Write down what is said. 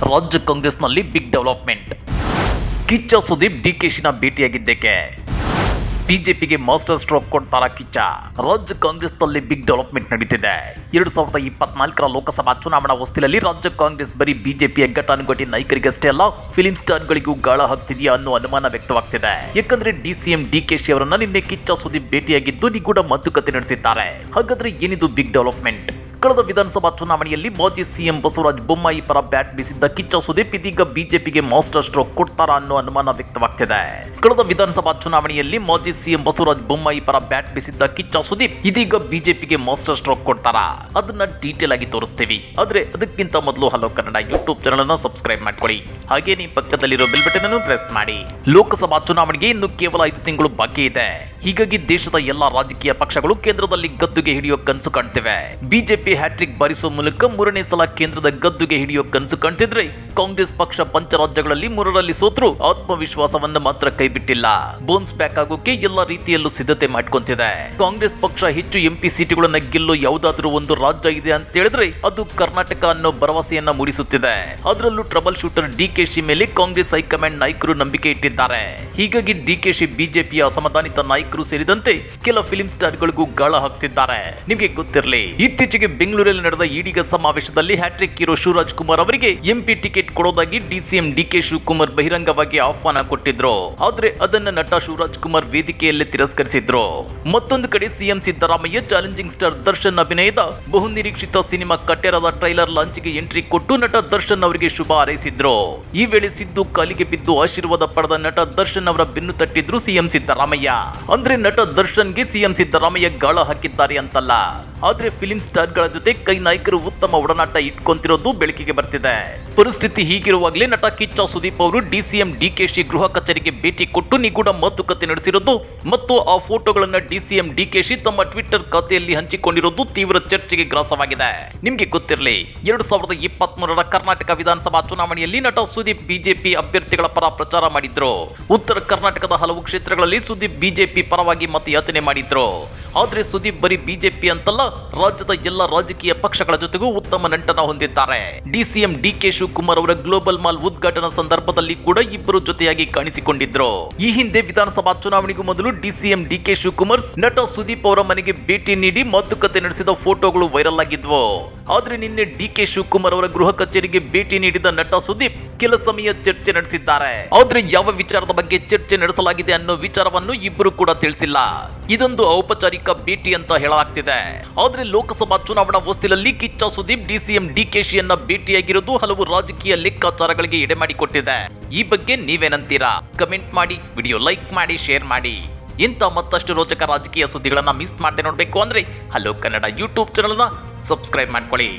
ರಾಜ್ಯ ಕಾಂಗ್ರೆಸ್ನಲ್ಲಿ big development. Kichcha Sudeep ಡಿಕೆಶಿನ ಭೇಟಿಯಾಗಿದ್ದಕ್ಕೆ ಬಿಜೆಪಿಗೆ ಮಾಸ್ಟರ್ ಸ್ಟ್ರೋಕ್ ಕೊಡ್ತಾರಾ ಕಿಚ್ಚ? ರಾಜ್ಯ ಕಾಂಗ್ರೆಸ್ನಲ್ಲಿ ಬಿಗ್ ಡೆವಲಪ್ಮೆಂಟ್ ನಡೀತಿದೆ. 2024ರ ಲೋಕಸಭಾ ಚುನಾವಣಾ ಹೊಸ್ತಿಲಲ್ಲಿ ರಾಜ್ಯ ಕಾಂಗ್ರೆಸ್ ಬರೀ ಬಿಜೆಪಿಯ ಘಟಾನುಘಟಿ ನಾಯಕರಿಗಷ್ಟೇ ಅಲ್ಲ, ಫಿಲಿಂ ಸ್ಟಾರ್ಗಳಿಗೂ ಗಾಳ ಹಾಕ್ತಿದೆಯಾ ಅನ್ನೋ ಅನುಮಾನ ವ್ಯಕ್ತವಾಗ್ತಿದೆ. ಯಾಕಂದ್ರೆ ಡಿಸಿಎಂ ಡಿಕೆಶಿ ಅವರನ್ನ ನಿನ್ನೆ ಕಿಚ್ಚ ಸುದೀಪ್ ಭೇಟಿಯಾಗಿದ್ದು ನಿಗೂಢ ಮಾತುಕತೆ ನಡೆಸಿದ್ದಾರೆ. ಹಾಗಾದ್ರೆ ಏನಿದು ಬಿಗ್ ಡೆವಲಪ್ಮೆಂಟ್? ಕಳೆದ ವಿಧಾನಸಭಾ ಚುನಾವಣೆಯಲ್ಲಿ ಮಾಜಿ ಸಿಎಂ ಬಸವರಾಜ ಬೊಮ್ಮಾಯಿ ಪರ ಬ್ಯಾಟ್ ಬೀಸಿದ್ದ ಕಿಚ್ಚ ಸುದೀಪ್ ಇದೀಗ ಬಿಜೆಪಿಗೆ ಮಾಸ್ಟರ್ ಸ್ಟ್ರೋಕ್ ಕೊಡ್ತಾರಾ ಅನ್ನೋ ಅನುಮಾನ ವ್ಯಕ್ತವಾಗ್ತಿದೆ. ಕಳೆದ ವಿಧಾನಸಭಾ ಚುನಾವಣೆಯಲ್ಲಿ ಮಾಜಿ ಸಿಎಂ ಬಸವರಾಜ ಬೊಮ್ಮಾಯಿ ಪರ ಬ್ಯಾಟ್ ಬೀಸಿದ್ದ ಕಿಚ್ಚ ಸುದೀಪ್ ಇದೀಗ ಬಿಜೆಪಿಗೆ ಮಾಸ್ಟರ್ ಸ್ಟ್ರೋಕ್ ಕೊಡ್ತಾರಾ? ಅದನ್ನ ಡೀಟೇಲ್ ಆಗಿ ತೋರಿಸ್ತೀವಿ. ಆದ್ರೆ ಅದಕ್ಕಿಂತ ಮೊದಲು ಹಲೋ ಕನ್ನಡ ಯೂಟ್ಯೂಬ್ ಚಾನಲ್ ಅನ್ನು ಸಬ್ಸ್ಕ್ರೈಬ್ ಮಾಡ್ಕೊಳ್ಳಿ. ಹಾಗೇನೇ ಪಕ್ಕದಲ್ಲಿರೋ ಬೆಲ್ ಬಟನ್ ಅನ್ನು ಪ್ರೆಸ್ ಮಾಡಿ. ಲೋಕಸಭಾ ಚುನಾವಣೆಗೆ ಇನ್ನು ಕೇವಲ 5 ತಿಂಗಳು ಬಾಕಿ ಇದೆ. ಹೀಗಾಗಿ ದೇಶದ ಎಲ್ಲಾ ರಾಜಕೀಯ ಪಕ್ಷಗಳು ಕೇಂದ್ರದಲ್ಲಿ ಗದ್ದುಗೆ ಹಿಡಿಯೋ ಕನಸು ಕಾಣ್ತಿವೆ. ಬಿಜೆಪಿ ಹ್ಯಾಟ್ರಿಕ್ ಬಾರಿಸುವ ಮೂಲಕ 3ನೇ ಸಲ ಕೇಂದ್ರದ ಗದ್ದುಗೆ ಹಿಡಿಯೋ ಕನಸು ಕಾಣ್ತಿದ್ರೆ, ಕಾಂಗ್ರೆಸ್ ಪಕ್ಷ ಪಂಚರಾಜ್ಯಗಳಲ್ಲಿ 3ರಲ್ಲಿ ಸೋತ್ರು ಆತ್ಮವಿಶ್ವಾಸವನ್ನು ಮಾತ್ರ ಕೈಬಿಟ್ಟಿಲ್ಲ. ಬೌನ್ಸ್ ಬ್ಯಾಕ್ ಆಗೋಕೆ ಎಲ್ಲ ರೀತಿಯಲ್ಲೂ ಸಿದ್ಧತೆ ಮಾಡ್ಕೊಂತಿದೆ. ಕಾಂಗ್ರೆಸ್ ಪಕ್ಷ ಹೆಚ್ಚು ಎಂಪಿ ಸೀಟುಗಳನ್ನ ಗೆಲ್ಲೋ ಯಾವುದಾದ್ರೂ ಒಂದು ರಾಜ್ಯ ಇದೆ ಅಂತ ಹೇಳಿದ್ರೆ ಅದು ಕರ್ನಾಟಕ ಅನ್ನೋ ಭರವಸೆಯನ್ನ ಮೂಡಿಸುತ್ತಿದೆ. ಅದರಲ್ಲೂ ಟ್ರಬಲ್ ಶೂಟರ್ ಡಿಕೆಶಿ ಮೇಲೆ ಕಾಂಗ್ರೆಸ್ ಹೈಕಮಾಂಡ್ ನಾಯಕರು ನಂಬಿಕೆ ಇಟ್ಟಿದ್ದಾರೆ. ಹೀಗಾಗಿ ಡಿಕೆಶಿ ಬಿಜೆಪಿಯ ಅಸಮಾಧಾನಿತ ನಾಯಕರು ಸೇರಿದಂತೆ ಕೆಲ ಫಿಲಿಂ ಸ್ಟಾರ್ಗಳಿಗೂ ಗಾಳ ಹಾಕ್ತಿದ್ದಾರೆ. ನಿಮಗೆ ಗೊತ್ತಿರಲಿ, ಇತ್ತೀಚೆಗೆ ಬೆಂಗಳೂರಲ್ಲಿ ನಡೆದ ಈಡಿಗ ಸಮಾವೇಶದಲ್ಲಿ ಹ್ಯಾಟ್ರಿಕ್ ಹೀರೋ ಶಿವರಾಜ್ ಕುಮಾರ್ ಅವರಿಗೆ ಎಂಪಿ ಟಿಕೆಟ್ ಕೊಡೋದಾಗಿ ಡಿಸಿಎಂ ಡಿಕೆ ಶಿವಕುಮಾರ್ ಬಹಿರಂಗವಾಗಿ ಆಹ್ವಾನ ಕೊಟ್ಟಿದ್ರು. ಆದ್ರೆ ಅದನ್ನ ನಟ ಶಿವರಾಜ್ ಕುಮಾರ್ ವೇದಿಕೆಯಲ್ಲೇ ತಿರಸ್ಕರಿಸಿದ್ರು. ಮತ್ತೊಂದು ಕಡೆ CM Siddaramaiah challenging star Darshan ಅಭಿನಯದ ಬಹುನಿರೀಕ್ಷಿತ ಸಿನಿಮಾ ಕಟ್ಟೆರದ ಟ್ರೈಲರ್ ಲಾಂಚ್ಗೆ ಎಂಟ್ರಿ ಕೊಟ್ಟು ನಟ ದರ್ಶನ್ ಅವರಿಗೆ ಶುಭ ಹಾರೈಸಿದ್ರು. ಈ ವೇಳೆ ಸಿದ್ದು ಕಾಲಿಗೆ ಬಿದ್ದು ಆಶೀರ್ವಾದ ಪಡೆದ ನಟ ದರ್ಶನ್ ಅವರ ಬೆನ್ನು ತಟ್ಟಿದ್ರು ಸಿಎಂ ಸಿದ್ದರಾಮಯ್ಯ. ಅಂದ್ರೆ ನಟ ದರ್ಶನ್ಗೆ ಸಿಎಂ ಸಿದ್ದರಾಮಯ್ಯ ಗಾಳ ಹಾಕಿದ್ದಾರೆ ಅಂತಲ್ಲ, ಆದ್ರೆ ಫಿಲಿಂ ಸ್ಟಾರ್ಗಳ ಜೊತೆ ಕೈ ನಾಯಕರು ಉತ್ತಮ ಒಡನಾಟ ಇಟ್ಕೊಂತಿರೋದು ಬೆಳಕಿಗೆ ಬರ್ತಿದೆ. ಪರಿಸ್ಥಿತಿ ಹೀಗಿರುವಾಗಲೇ ನಟ ಕಿಚ್ಚ ಸುದೀಪ್ ಅವರು ಡಿಸಿಎಂ ಡಿಕೆಶಿ ಗೃಹ ಕಚೇರಿಗೆ ಭೇಟಿ ಕೊಟ್ಟು ನಿಗೂಢ ಮಾತುಕತೆ ನಡೆಸಿರೋದು ಮತ್ತು ಆ ಫೋಟೋಗಳನ್ನ ಡಿಸಿಎಂ ಡಿಕೆಶಿ ತಮ್ಮ ಟ್ವಿಟರ್ ಖಾತೆಯಲ್ಲಿ ಹಂಚಿಕೊಂಡಿರೋದು ತೀವ್ರ ಚರ್ಚೆಗೆ ಗ್ರಾಸವಾಗಿದೆ. ನಿಮ್ಗೆ ಗೊತ್ತಿರಲಿ, 2023ರ ಕರ್ನಾಟಕ ವಿಧಾನಸಭಾ ಚುನಾವಣೆಯಲ್ಲಿ ನಟ ಸುದೀಪ್ ಬಿಜೆಪಿ ಅಭ್ಯರ್ಥಿಗಳ ಪರ ಪ್ರಚಾರ ಮಾಡಿದ್ರು. ಉತ್ತರ ಕರ್ನಾಟಕದ ಹಲವು ಕ್ಷೇತ್ರಗಳಲ್ಲಿ ಸುದೀಪ್ ಬಿಜೆಪಿ ಪರವಾಗಿ ಮತಯಾಚನೆ ಮಾಡಿದ್ರು. ಆದ್ರೆ ಸುದೀಪ್ ಬರೀ ಬಿಜೆಪಿ ಅಂತಲ್ಲ, ರಾಜ್ಯದ ಎಲ್ಲ ರಾಜಕೀಯ ಪಕ್ಷಗಳ ಜೊತೆಗೂ ಉತ್ತಮ ನಂಟನ ಹೊಂದಿದ್ದಾರೆ. ಡಿಸಿಎಂ ಡಿಕೆ ಶಿವಕುಮಾರ್ ಅವರ ಗ್ಲೋಬಲ್ ಮಾಲ್ ಉದ್ಘಾಟನಾ ಸಂದರ್ಭದಲ್ಲಿ ಕೂಡ ಇಬ್ಬರು ಜೊತೆಯಾಗಿ ಕಾಣಿಸಿಕೊಂಡಿದ್ರು. ಈ ಹಿಂದೆ ವಿಧಾನಸಭಾ ಚುನಾವಣೆಗೂ ಮೊದಲು ಡಿಸಿಎಂ ಡಿಕೆ ಶಿವಕುಮಾರ್ ನಟ ಸುದೀಪ್ ಅವರ ಮನೆಗೆ ಭೇಟಿ ನೀಡಿ ಮಾತುಕತೆ ನಡೆಸಿದ ಫೋಟೋಗಳು ವೈರಲ್ ಆಗಿದ್ವು. ಆದ್ರೆ ನಿನ್ನೆ ಡಿಕೆ ಶಿವಕುಮಾರ್ ಅವರ ಗೃಹ ಕಚೇರಿಗೆ ಭೇಟಿ ನೀಡಿದ ನಟ ಸುದೀಪ್ ಕೆಲ ಸಮಯ ಚರ್ಚೆ ನಡೆಸಿದ್ದಾರೆ. ಆದ್ರೆ ಯಾವ ವಿಚಾರದ ಬಗ್ಗೆ ಚರ್ಚೆ ನಡೆಸಲಾಗಿದೆ ಅನ್ನೋ ವಿಚಾರವನ್ನು ಇಬ್ಬರು ಕೂಡ ತಿಳಿಸಿಲ್ಲ. ಇದೊಂದು ಔಪಚಾರಿಕ ಭೇಟಿ ಅಂತ ಹೇಳಲಾಗ್ತಿದೆ. ಆದ್ರೆ ಲೋಕಸಭಾ ಚುನಾವಣಾ ಹೊಸ್ತಿಲಲ್ಲಿ ಕಿಚ್ಚ ಸುದೀಪ್ ಡಿಸಿಎಂ ಡಿಕೆಶಿಯನ್ನ ಭೇಟಿಯಾಗಿರೋದು ಹಲವು ರಾಜಕೀಯ ಲೆಕ್ಕಾಚಾರಗಳಿಗೆ ಎಡೆ ಮಾಡಿಕೊಟ್ಟಿದೆ. ಈ ಬಗ್ಗೆ ನೀವೇನಂತೀರಾ? ಕಮೆಂಟ್ ಮಾಡಿ, ವಿಡಿಯೋ ಲೈಕ್ ಮಾಡಿ, ಶೇರ್ ಮಾಡಿ. ಇಂಥ ಮತ್ತಷ್ಟು ರೋಚಕ ರಾಜಕೀಯ ಸುದ್ದಿಗಳನ್ನ ಮಿಸ್ ಮಾಡದೆ ನೋಡ್ಬೇಕು ಅಂದ್ರೆ ಹಲೋ ಕನ್ನಡ ಯೂಟ್ಯೂಬ್ ಚಾನಲ್ ನ ಸಬ್ಸ್ಕ್ರೈಬ್ ಮಾಡ್ಕೊಳ್ಳಿ.